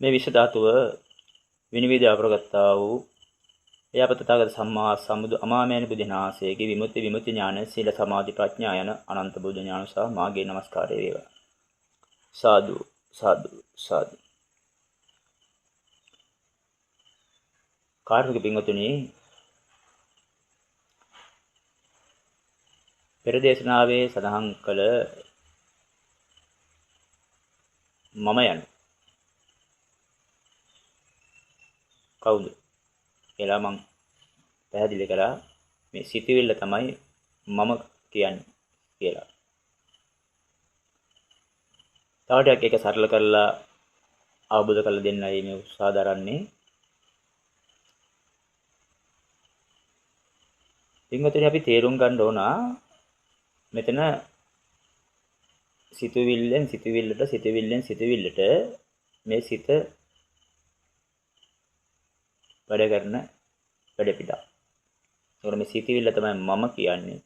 මේ විශ්ව ධාතුව විනිවිද අපරගත්තා වූ එයාපත තථාගත සම්මා සම්බුදු අමාමෑණි බුදුනාසයේගේ විමුක්ති ඥාන සීල සමාධි ප්‍රඥා යන අනන්ත බුද්ධ ඥාන සහ මාගේ নমස්කාරය වේවා. සාදු සාදු සාදු. කාර්මික පින්වතුනි, පෙර දේශනාවේ සඳහන් කළ මම යන කවුද කියලා මම පැහැදිලි කරා. මේ සිතවිල්ල තමයි මම කියන්නේ කියලා. තව ටිකක් ඒක සරල කරලා අවබෝධ කරලා දෙන්නයි මේ උත්සාහ දරන්නේ. පින්වතුනි, අපි තේරුම් ගන්න ඕන මෙතන සිතවිල්ලෙන් සිතවිල්ලට මේ සිත වැඩ කරන වැඩ පිටා. ඒකට මේ සිතවිල්ල තමයි මම කියන්නේ.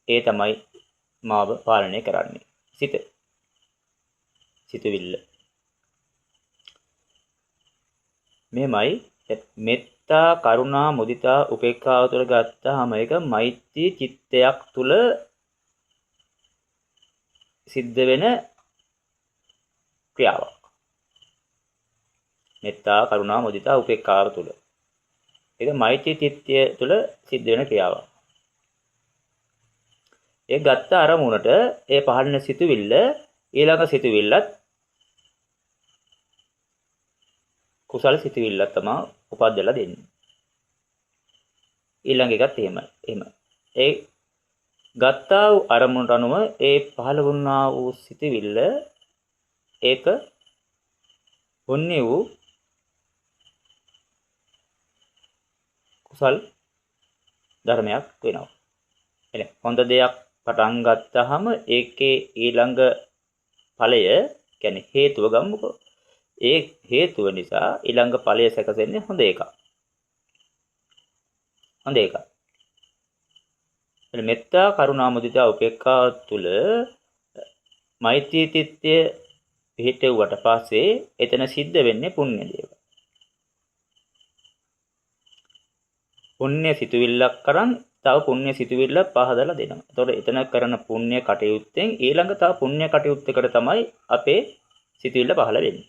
ඒ තමයි මාව පාලනය කරන්නේ. සිතවිල්ල. මෙමයි මෙත්තා, කරුණා, මුදිතා, උපේක්ඛාව තුළ ගත්තාම ඒක මෛත්‍රී චිත්තයක් තුළ සිද්ධ වෙන ක්‍රියාවක්. මෙත්තා, කරුණා, මුදිතා, උපේක්ඛාව තුළ. ඒක මෛත්‍රී චිත්තය තුළ සිද්ධ වෙන ක්‍රියාවක්. ඒ ගත්ත අරමුණට ඒ පහළන සිතුවිල්ල ඊළඟ සිතුවිල්ලත් කුසල සිතුවිල්ලක් තමයි උපද්දලා දෙන්නේ. ඊළඟ එකත් එහෙම. ඒ ගත්තා වූ අරමුණට අනුව ඒ පහළ වුණා වූ සිතුවිල්ල ඒක පුණ්‍ය වූ කුසල් ධර්මයක් වෙනවා. එනේ හොඳ දෙයක් පටන් ගත්තාම ඒකේ ඊළඟ ඵලය කියන්නේ හේතුව ගමුකෝ. ඒ හේතුව නිසා ඊළඟ ඵලය සැකසෙන්නේ හොඳ එකක්. මෙත්තා, කරුණා, මුදිතා, උපේක්ඛා තුල මෛත්‍රී චිත්තය පිහිටුවට පස්සේ එතන සිද්ධ වෙන්නේ පුණ්‍ය දේවල්. පුණ්‍ය සිතුවිල්ලක් කරන් තව පුණ්‍ය සිතුවිල්ල පහදලා දෙනවා. එතකොට එතන කරන පුණ්‍ය කටයුත්තෙන් ඊළඟ තව පුණ්‍ය කටයුත්තකට තමයි අපේ සිතුවිල්ල පහළ වෙන්නේ.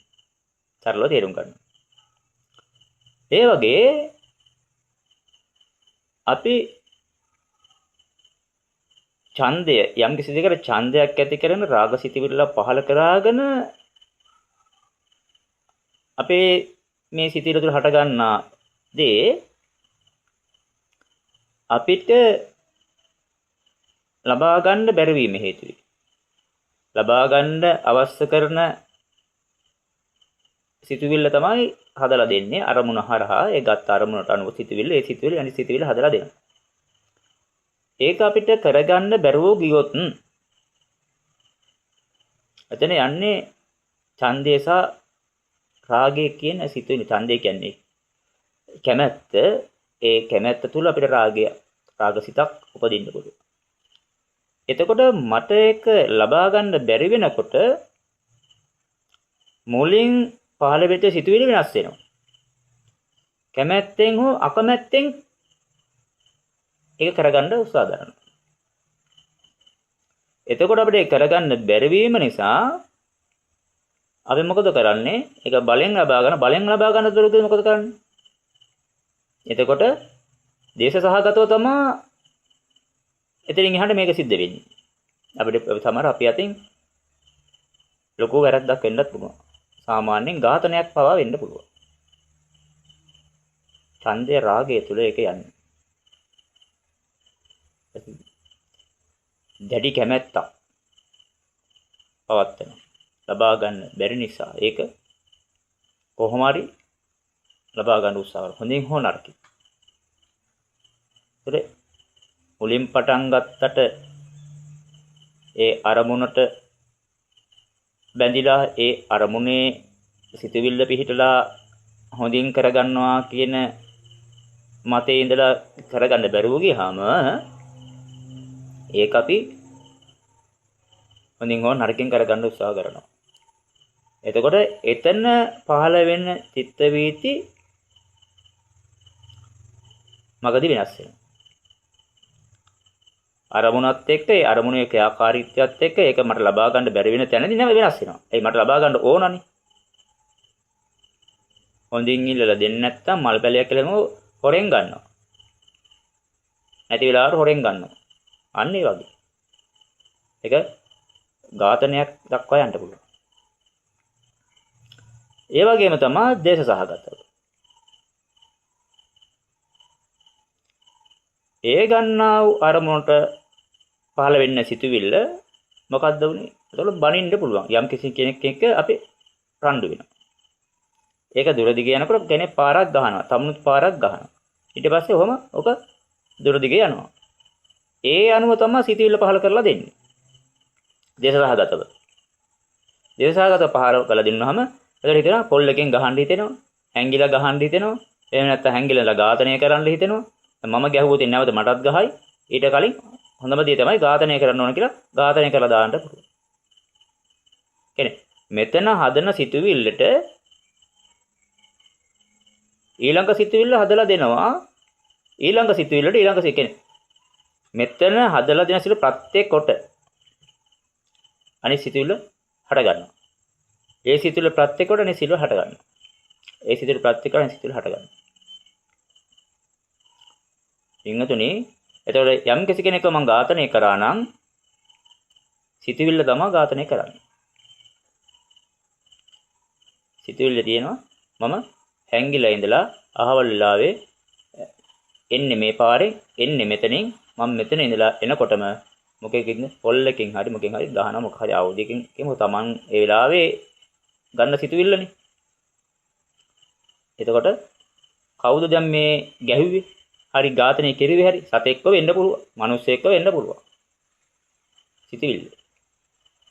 සරලව තේරුම් ගන්න. ඒ වගේ අපි ඡන්දය යම් කිසි දෙයකට ඡන්දයක් ඇති කරන රාග සිතුවිල්ල පහළ කරාගෙන අපේ මේ සිතුවිල්ල තුළ හට ගන්නා දේ අපිට ලබා ගන්න බැරි වීම හේතුයි. ලබා ගන්න අවශ්‍ය කරන සිතුවිල්ල තමයි හදලා දෙන්නේ අරමුණ හරහා. ඒ ගත්ත අරමුණට අනුව සිතුවිල්ල අනිත් සිතුවිල්ල හදලා දෙනවා. ඒක අපිට කරගන්න බැරුව ගියොත් එතන යන්නේ ඡන්දය සහ රාගය කියන සිතුවිලි. ඡන්දය කියන්නේ කැමැත්ත. ඒ කැමැත්ත තුල අපිට රාගසිතක් උපදින්න පුළුවන්. එතකොට මට ඒක ලබා ගන්න බැරි වෙනකොට මුලින් පහළ වෙච්ච සිතුවිලි වෙනස් වෙනවා. කැමැත්තෙන් හෝ අකමැත්තෙන් ඒක කරගන්න උත්සාහ කරනවා. එතකොට අපිට ඒක කරගන්න බැරි වීම නිසා අපි මොකද කරන්නේ? ඒක බලෙන් ලබා ගන්න දරුවෝ මොකද කරන්නේ? එතකොට දේශ සහගතව තමයි එතනින් එහාට මේක සිද්ධ වෙන්නේ. අපිට සමහර අපි අතින් ලොකු වැරද්දක් වෙන්නත් පුළුවන්. සාමාන්‍යයෙන් ඝාතනයක් පවා වෙන්න පුළුවන්. ඡන්දය රාගය තුල ඒක යන්නේ. දැඩි කැමැත්තක් පවත්තන ලබා ගන්න බැරි නිසා ඒක කොහොම හරි ලබා ගන්න උත්සාහ කරනවා. හොඳින් හෝ නරකින්. ඒත් මුලින් පටන් ගත්තට ඒ අරමුණට බැඳිලා ඒ අරමුණේ සිතුවිල්ල පිහිටලා හොඳින් කරගන්නවා කියන මතේ ඉඳලා කරගන්න බැරුව ගියාම ඒක අපි හොඳින් හෝ නරකින් කරගන්න උත්සාහ කරනවා. එතකොට එතන පහළ වෙන චිත්ත වීති මගදී වෙනස් වෙනවා. අරමුණත් එක්ක ඒ අරමුණේ ක්‍රියාකාරීත්වයත් එක්ක ඒක මට ලබා ගන්න බැරි වෙන තැනදී නම වෙනස් වෙනවා. ඒ මට ලබා ගන්න ඕනනේ. හොඳින් ඉල්ලලා දෙන්නේ නැත්තම් මල් පැලයක් කියලා හොරෙන් ගන්නවා. නැති වෙලාවට හොරෙන් ගන්නවා. අන්න ඒ වගේ. ඒක ඝාතනයක් දක්වා යන්න පුළුවන්. ඒ වගේම තමයි දේශ සහගතව. ඒ ගන්නා වූ අරමුණට පහළ වෙන්න සිතුවිල්ල මොකද්ද උනේ? ඒතකොට බනින්න පුළුවන්. යම් කිසි කෙනෙක් එක්ක අපි රණ්ඩු වෙනවා. ඒක දුර දිගේ යනකොට කෙනෙක් පාරක් ගහනවා. තමුණුත් පාරක් ගහනවා. ඊට පස්සේ ඔහම ඔක දුර දිගේ යනවා. ඒ අනුව තමයි සිතුවිල්ල පහළ කරලා දෙන්නේ. දේශසහගතව. දේශසහගතව පහළ කරලා දුන්නාම එතකොට හිතෙනවා පොල්ලකින් ගහන්න හිතෙනවා. හැංගිලා ගහන්න හිතෙනවා. එහෙම නැත්නම් හැංගිලා ඝාතනය කරන්න හිතෙනවා. මම ගැහුවොත් නැවත මටත් ගහයි. ඊට කලින් හොඳම දේ තමයි ඝාතනය කරන්න ඕන කියලා ඝාතනය කරලා දාන්න පුළුවන්. කියන්නේ මෙතන හදන සිතුවිල්ලට ඊළඟ සිතුවිල්ල හදලා දෙනවා. ඊළඟ සිතුවිල්ලට ඊළඟ කියන්නේ මෙතන හදලා දෙන සිතුවිල්ල ප්‍රත්‍යක් කොට අනිත් සිතුවිල්ල හට ගන්නවා. ඒ සිතුවිල්ල ප්‍රත්‍යක් කොට අනිත් සිතුවිල්ල හට ගන්නවා. ඒ සිතුවිල්ල ප්‍රත්‍යක් කොට අනිත් සිතුවිල්ල හට ගන්නවා. ඉන්නතුනි එතකොට යම් කිසි කෙනෙක්ව මම ඝාතනය කරා නම් සිතුවිල්ල තමයි ඝාතනය කරන්නේ. සිතුවිල්ල තියෙනවා මම හැංගිලා ඉඳලා අහවල් වෙලාවේ එන්නේ මේ පාරේ එන්නේ මෙතනින් මම මෙතන ඉඳලා එනකොටම මොකෙකින්ද පොල්ලකින් හරි මොකෙන් හරි ගහනවා මොක හරි ආයුධයකින් කියමු තමන් ඒ වෙලාවේ ගන්න සිතුවිල්ලනේ. එතකොට කවුද දැන් මේ ගැහුවේ? හරි ඝාතනය කෙරුවේ හරි සතෙක්ව වෙන්න පුළුවන්. මිනිස්සෙක්ව වෙන්න පුළුවන්. සිතුවිල්ල.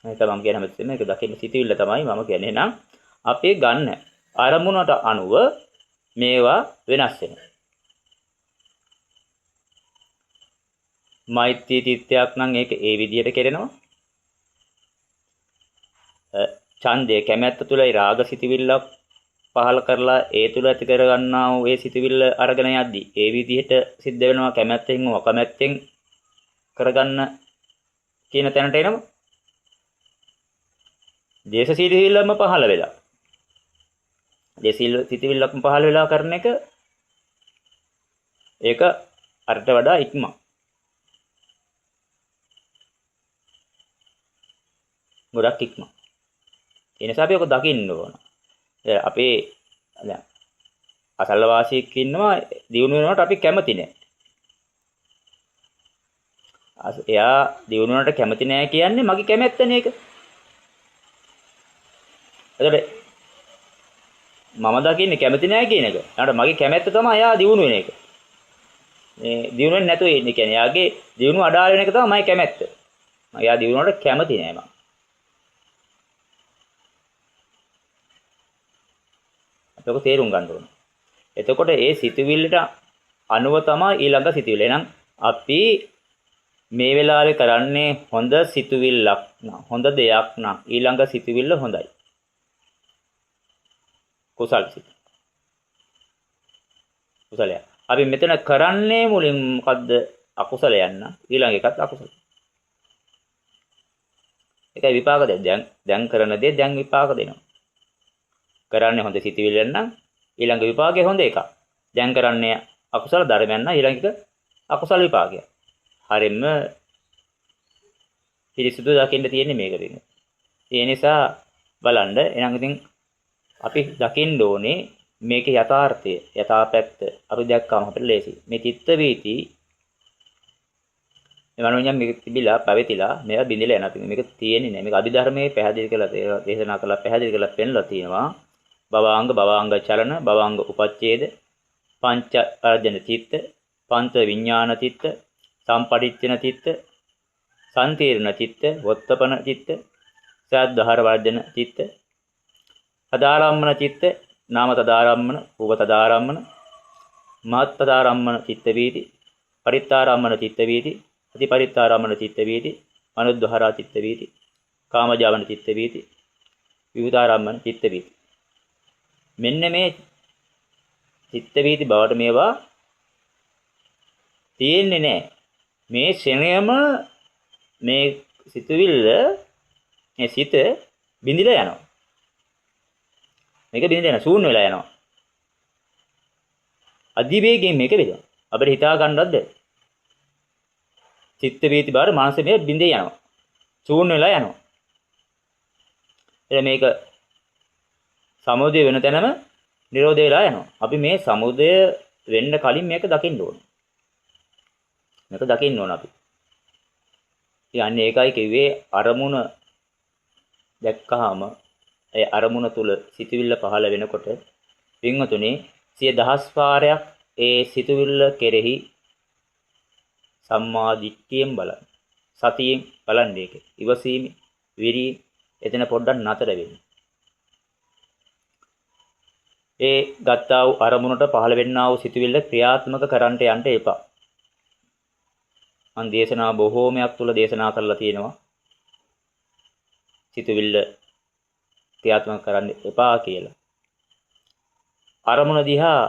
මේක මම කියන හැමතිස්සෙම මේක දකින්න සිතුවිල්ල තමයි මම කියන්නේ. එහෙනම් අපේ ගන්න අරමුණට අනුව මේවා වෙනස් වෙනවා. මෛත්‍රී චිත්තයක් නම් ඒක ඒ විදිහට කෙරෙනවා. ඡන්දය කැමැත්ත තුලයි රාග සිතුවිල්ලක් පහල කරලා ඒ තුල ඇති කර ගන්නා වූ ඒ සිතුවිල්ල අරගෙන යද්දී ඒ විදිහට සිද්ධ වෙනවා. කැමැත්තෙන් හෝ අකමැත්තෙන් කරගන්න කියන තැනට එනවා. දේශ සිතුවිල්ලම පහල වෙලා දේශීල සිතුවිල්ලක්ම පහල වෙලා කරන එක ඒක අරට වඩා ඉක්මන. ගොඩක් ඉක්මන. ඒ නිසා අපි ඔක දකින්න ඕන. අපේ දැන් අසල්වාසියෙක් ඉන්නවා දිනු වෙනවට අපි කැමති නෑ. එයා දිනු වෙනවට කැමති නෑ කියන්නේ මගේ කැමැත්තනේ ඒක. එතකොට මම දකින්නේ කැමති නෑ කියන එක. ඊට මගේ කැමැත්ත තමයි එයා දිනු වෙන එක. මේ දිනු වෙන්නේ නැතුව ඉන්නේ කියන්නේ එයාගේ දිනු අඩාල වෙන එක තමයි මගේ කැමැත්ත. එයා දිනු වෙනවට කැමති නෑ මම. ඒක තේරුම් ගන්න ඕනේ. එතකොට ඒ සිතුවිල්ලට අනුව තමයි ඊළඟ සිතුවිල්ල. එහෙනම් අපි මේ වෙලාවේ කරන්නේ හොඳ සිතුවිල්ලක් නම් හොඳ දෙයක් නම් ඊළඟ සිතුවිල්ල හොඳයි. කුසල් සිත. කුසලය. අපි මෙතන කරන්නේ මුලින් මොකද්ද? අකුසලයක් නම් ඊළඟ එකත් අකුසල. ඒකයි විපාක දෙයක්. දැන් කරන දේ දැන් විපාක දෙනවා. කරන්නේ හොඳ සිතුවිල්ලෙන් නම් ඊළඟ විපාකේ හොඳ එකක්. දැන් කරන්නේ අකුසල ධර්මයන් නම් ඊළඟ එක අකුසල විපාකය. හරියම පිළිසුදු දකින්න තියෙන්නේ මේක දෙන්න. ඒ නිසා බලන්න එහෙනම් ඉතින් අපි දකින්න ඕනේ මේකේ යථාර්ථය, යථාපැත්ත අපි දැක්කම අපිට ලේසි. මේ චිත්ත වීති මේ මනෝඤ්ඤම් මේක තිබිලා පැවතිලා මේවා බිඳිලා යනවා. මේක තියෙන්නේ නැහැ. මේක අභිධර්මයේ පැහැදිලි කරලා දේශනා කරලා පැහැදිලි කරලා පෙන්නලා තියෙනවා. භවාංග චලන භවාංග උපච්ඡේද පංච අර්ජන චිත්ත පංච විඥාන චිත්ත සම්පටිච්ඡන චිත්ත සම්තීර්ණ චිත්ත වොත්තපන චිත්ත සද්දහර වර්ධන චිත්ත තදාරම්මන චිත්ත නාම තදාරම්මන රූප තදාරම්මන මහත් තදාරම්මන චිත්ත වීති පරිත්තාරම්මන චිත්ත වීති අතිපරිත්තාරම්මන චිත්ත වීති මනුද්ධහරා චිත්ත වීති කාමජාවන චිත්ත වීති විවිධාරම්මන චිත්ත වීති. මෙන්න මේ චිත්ත වීති බවට මේවා තියෙන්නේ නැහැ. මේ ශරණයම මේ සිතුවිල්ල මේ සිත බිඳිලා යනවා. මේක බිඳිලා යනවා, ශූන්‍ය වෙලා යනවා. අධිවේගයෙන් මේක වෙනවා. අපිට හිතා ගන්නවත් බැහැ. චිත්ත වීති බාර මානසික මේ බිඳේ යනවා. ශූන්‍ය වෙලා යනවා. එතන මේක සමුදය වෙන තැනම නිරෝධය වෙලා යනවා. අපි මේ සමුදය වෙන්න කලින් මේක දකින්න ඕන. මේක දකින්න ඕන අපි. යන්නේ ඒකයි කිව්වේ අරමුණ දැක්කහම ඒ අරමුණ තුල සිතුවිල්ල පහළ වෙනකොට වින්වතුනි 10000 වාරයක් ඒ සිතුවිල්ල කෙරෙහි සම්මා දිට්ඨියෙන් බලන්න. සතියෙන් බලන්න ඒක. ඉවසීම විරි එතන පොඩ්ඩක් නතර වෙන්න. ඒ ගත්තා වූ අරමුණට පහළ වෙන්නා වූ සිතුවිල්ල ක්‍රියාත්මක කරන්නට යන්න එපා. මම දේශනා බොහෝමයක් තුල දේශනා කරලා තියෙනවා. සිතුවිල්ල ක්‍රියාත්මක කරන්න එපා කියලා. අරමුණ දිහා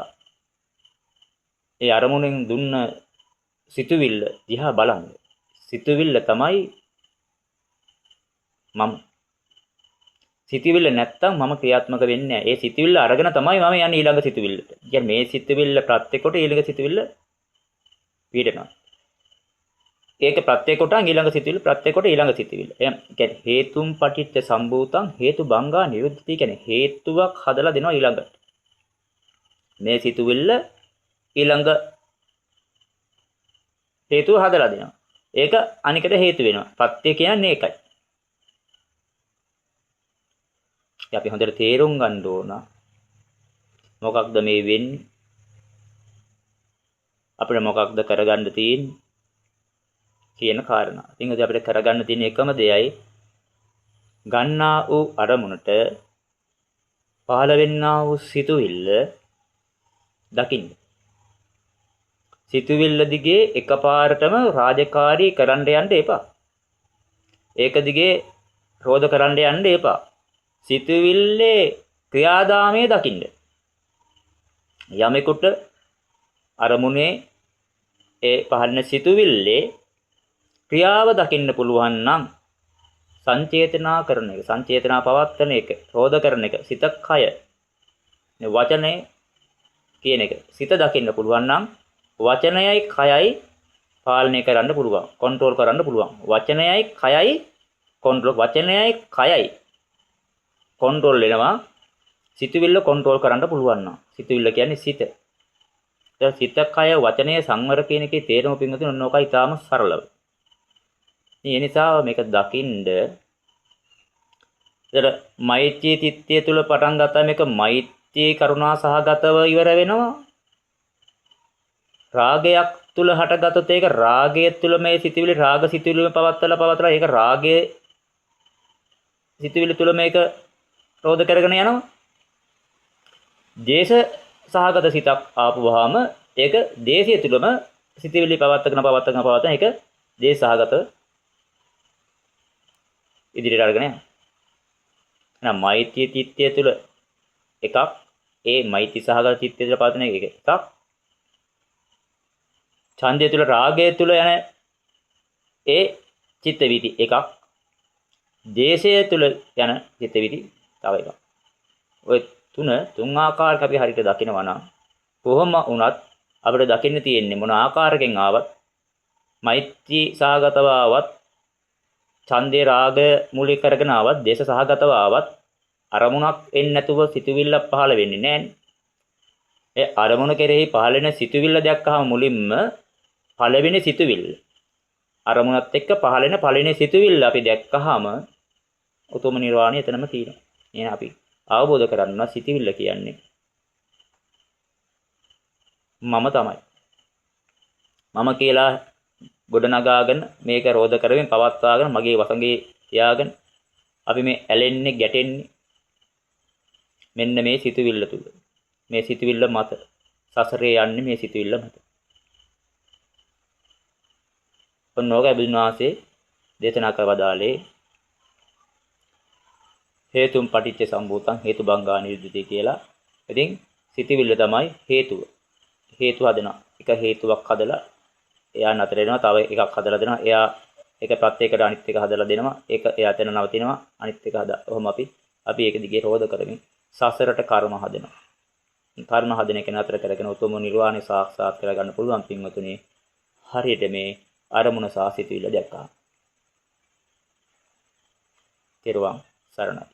ඒ අරමුණෙන් දුන්න සිතුවිල්ල දිහා බලන්න. සිතුවිල්ල තමයි මම. සිතුවිල්ල නැත්තම් මම ක්‍රියාත්මක වෙන්නේ නැහැ. ඒ සිතුවිල්ල අරගෙන තමයි මම යන්නේ ඊළඟ සිතුවිල්ලට. කියන්නේ මේ සිතුවිල්ල ප්‍රත්‍ය කොට ඊළඟ සිතුවිල්ල පිටනවා. ඒක ප්‍රත්‍ය කොට ඊළඟ සිතුවිල්ල ප්‍රත්‍ය කොට ඊළඟ සිතුවිල්ල. ඒ කියන්නේ හේතුම් පටිච්ච සම්භූතං හේතු බංගා නිරුද්ධති කියන්නේ හේතුවක් හදලා දෙනවා ඊළඟට. මේ සිතුවිල්ල ඊළඟ හේතුව හදලා දෙනවා. ඒක අනිකට හේතු වෙනවා. ප්‍රත්‍ය කියන්නේ ඒකයි. අපි හොඳට තේරුම් ගන්න ඕන මොකක්ද මේ වෙන්නේ? අපිට මොකක්ද කරගන්න තියෙන්නේ කියන කාරණා. ඉතින් අපිට කරගන්න තියෙන එකම දෙයයි ගන්නා වූ අරමුණට පහළ වෙන්නා වූ සිතුවිල්ල දකින්න. සිතුවිල්ල දිගේ එකපාරටම රාජකාරී කරන්න යන්න එපා. ඒක දිගේ රෝධ කරන්න යන්න එපා. සිතුවිල්ලේ ක්‍රියාදාමයේ දකින්න. යමෙකුට අරමුණේ ඒ පහළන සිතුවිල්ලේ ක්‍රියාව දකින්න පුළුවන් නම් සංචේතනා කරන එක, සංචේතනා පවත්තන එක, රෝධ කරන එක, සිත කය වචනේ කියන එක සිත දකින්න පුළුවන් නම් වචනයයි කයයි පාලනය කරන්න පුළුවන්, කන්ට්‍රෝල් කරන්න පුළුවන්. වචනයයි කයයි කන්ට්‍රෝල්, වචනයයි කයයි කන්ට්‍රෝල් වෙනවා. සිතුවිල්ල කන්ට්‍රෝල් කරන්න පුළුවන් නම් සිතුවිල්ල කියන්නේ සිත. ඒ සිත කය වචනය සංවර කියන එකේ තේරුම පින්වතුනි ඔන්න ඔකයි තාම සරලව. ඒ නිසා මේක දකින්ද ඒතර මෛත්‍රී චිත්තය තුල පටන් ගත්තා මේක මෛත්‍රී කරුණා සහගතව ඉවර වෙනවා. රාගයක් තුල හටගත්තොත් ඒක රාගය තුල මේ සිතුවිලි රාග සිතුවිලිම පවත්තලා ඒක රාගයේ සිතුවිලි තුල මේක රෝධ කරගෙන යනවා. දේශ සහගත සිතක් ආපුවාම ඒක දේශය තුලම සිතුවිලි පවත්තගෙන ඒක දේශ සහගත ඉදිරියට අරගෙන යනවා. එහෙනම් මෛත්‍රී චිත්තය තුල එකක් ඒ මෛත්‍රී සහගත චිත්තය තුල පවතින එකක්. ඡන්දය තුල රාගය තුල යන ඒ චිත්ත වීති එකක්. දේශය තුල යන චිත්ත වීති තව එකක්. ඔය තුන් ආකාරයක අපි හරියට දකිනවා නම් කොහොම වුණත් අපිට දකින්න තියෙන්නේ මොන ආකාරයකින් ආවත් මෛත්‍රී සහගතව ආවත් ඡන්දේ රාග මූලික කරගෙන ආවත් දේශ සහගතව ආවත් අරමුණක් එන්නේ නැතුව සිතුවිල්ල පහළ වෙන්නේ නැහැ. ඒ අරමුණ කෙරෙහි පහළ වෙන සිතුවිල්ල දැක්කහම මුලින්ම පළවෙනි සිතුවිල්ල අරමුණත් එක්ක පහළ වෙන පළවෙනි සිතුවිල්ල අපි දැක්කහම උතුම් නිර්වාණය එතනම තියෙනවා. එහෙනම් අපි අවබෝධ කරගන්න සිතුවිල්ල කියන්නේ මම තමයි. මම කියලා ගොඩනගාගෙන මේක රෝධ කරමින් පවත්වාගෙන මගේ වසඟේ තියාගෙන අපි මේ ඇලෙන්නේ ගැටෙන්නේ මෙන්න මේ සිතුවිල්ල තුල. මේ සිතුවිල්ල මත සසරේ යන්නේ මේ සිතුවිල්ල මත. ඔන්නෝග බුදුන් වහන්සේ දේශනා කරවදාලේ හේතුම් පටිච්ච සම්භූතං හේතුබංගා නිරුද්ධති කියලා. ඉතින් සිතවිල්ල තමයි හේතුව. හේතු හදනවා. එක හේතුවක් හදලා එයා නතර වෙනවා. තව එකක් හදලා දෙනවා. එයා එක ප්‍රත්‍යයකට අනිත් එක හදලා දෙනවා. ඒක එයා එතන නවතිනවා. අනිත් එක හදා. ඔහොම අපි ඒක දිගේ රෝධ කරමින් සසරට කර්ම හදනවා. කර්ම හදන එක නතර කරගෙන උතුම් නිර්වාණය සාක්ෂාත් කරගන්න පුළුවන් පින්වතුනි. හරියට මේ අරමුණ සාසිතවිල්ල දැක්කා. තෙරුවන් සරණයි.